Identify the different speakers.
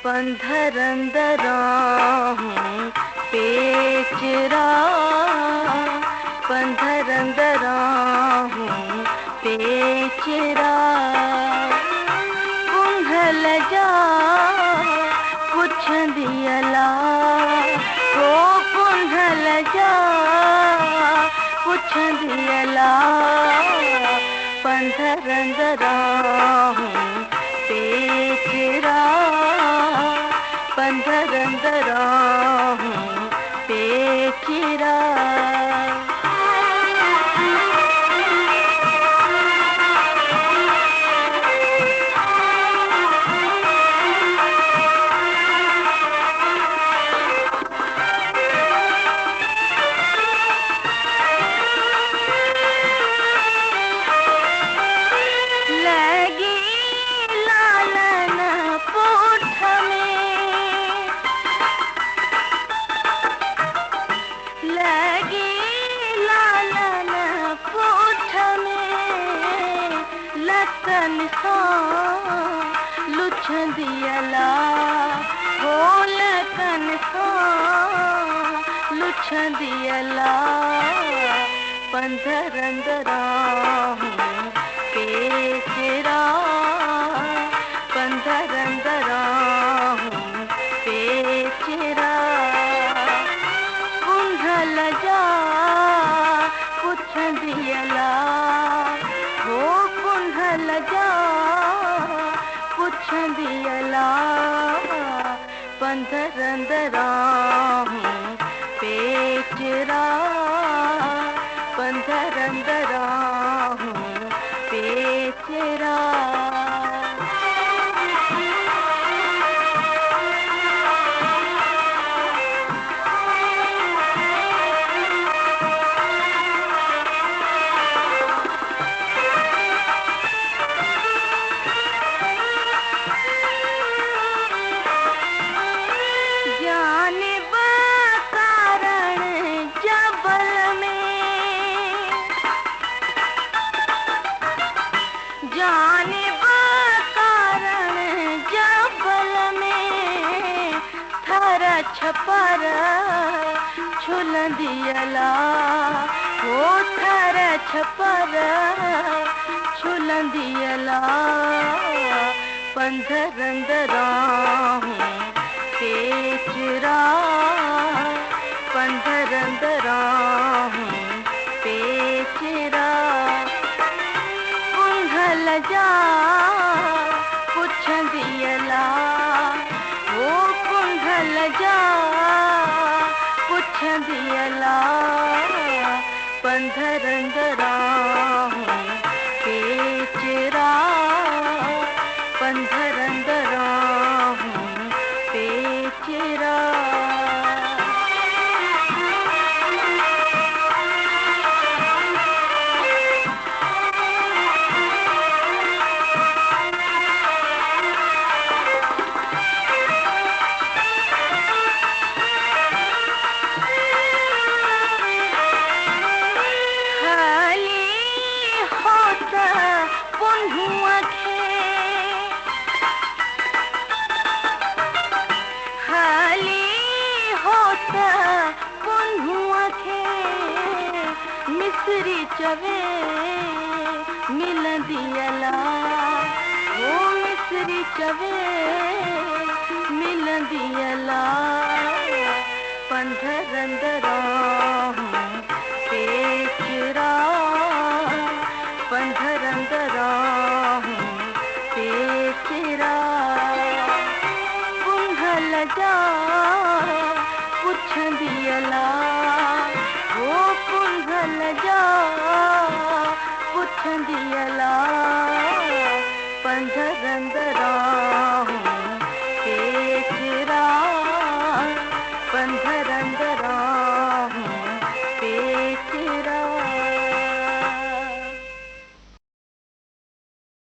Speaker 1: पंधरंदरा हूँ पेचरा, पंधरंदरा हूँ पेचरा। कुंभल जा पुछंदियला, ओ कुंभल जा पुछंदियला। पंधरंदरा हूँ पेचरा, पंधरंदरा हूँ पेचरा। लखन सा लुछंदियला, हो लखन सा लुछंदियला। पंधरंदरा हूँ पेचरा, पंधरंदरा हूँ पेचरा। कुंभल जा पुछंदियला, हो कुंभल जा पुछंदियला। पंधरंदरा हूँ पेचरा, पंधरंदरा हूँ पेचरा। जानिब कारण जबल में थर छपर छुलंदियला, हो थर छपर छुलंदियला। पंधरंदरा हूँ पेचरा, पंधरंदरा हूँ पेचरा। कुंभल जा पुछंदियला, हो कुंभल जा पुछंदियला। पंधरंदरा हूँ पेचरा, पंधरंदरा हूँ पेचरा। मिस्री चवे मिलंदियला, हो मिस्री चवे मिलंदियला। पंधरंदरा हूँ पेचरा, पंधरंदरा हूँ पेचरा। कुंभल जा पुछंदियला, हो कुंभल जा पुछंदियला।